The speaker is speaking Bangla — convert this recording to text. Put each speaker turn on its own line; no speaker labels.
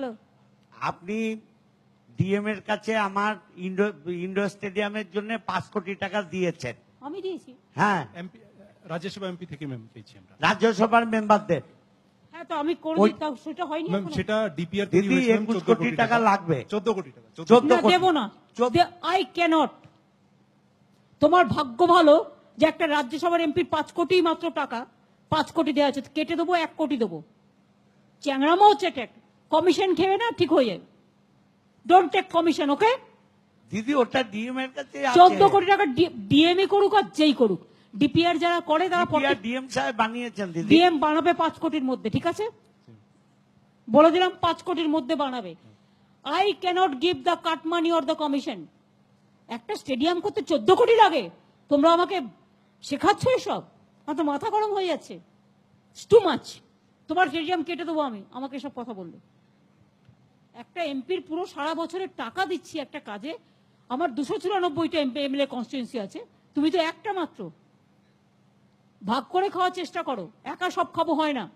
হ্যালো।
আপনি ডিএম এর কাছে আমার ইন্ডোর স্টেডিয়ামের জন্য 5 কোটি টাকা দিয়েছেন।
আমি দিয়েছি।
হ্যাঁ,
এমপি রাজ্যসভা এমপি থেকে ম্যাম পেয়েছি আমরা।
রাজ্যসভার মেম্বারদের।
হ্যাঁ, তো আমি করে
ওই-
দিতাম, সেটা হয়নি
ম্যাম
এখনো।
সেটা ডিপিআর
দিদি 21 কোটি টাকা লাগবে।
14 কোটি টাকা।
14
না,
কোটি।
দেবো না।
চোদ্দ-
আই ক্যানট। তোমার ভাগ্য ভালো যে একটা রাজ্যসভার এমপির 5 কোটি মাত্র টাকা, 5 কোটি দেওয়া আছে, কেটে দেবো 1 কোটি দেবো। চ্যাংড়ামো হচ্ছে টেক কমিশন খেয়ে না, ঠিক হয়ে যায়। ডোন্ট টেক কমিশন, ওকে?
দিদি ওটা ডিএম এর কাছে আছে।
14 কোটি টাকা ডিএমই করুক আর যেই করুক, ডিপিআর যারা করে তারা
ডিএম সাহেব বানিয়েছেন দিদি।
ডিএম বানাবে 5 কোটির মধ্যে, ঠিক আছে? বলে দিলাম 5 কোটির মধ্যে বানাবে। I cannot give the cut money or the commission. একটা স্টেডিয়াম করতে 14 কোটি লাগে, তোমরা আমাকে শেখাচ্ছ এসব? আমার তো মাথা গরম হয়ে যাচ্ছে। Too much. তোমার স্টেডিয়াম কেটে দেবো আমি, আমাকে এসব কথা বললে। একটা এমপির পুরো সারা বছরের টাকা দিচ্ছি একটা কাজে। আমার 294টা এমএলএ কনস্টিটুয়েন্সি আছে, তুমি তো একটা মাত্র। ভাগ করে খাওয়ার চেষ্টা করো, একা সব খাবো হয় না।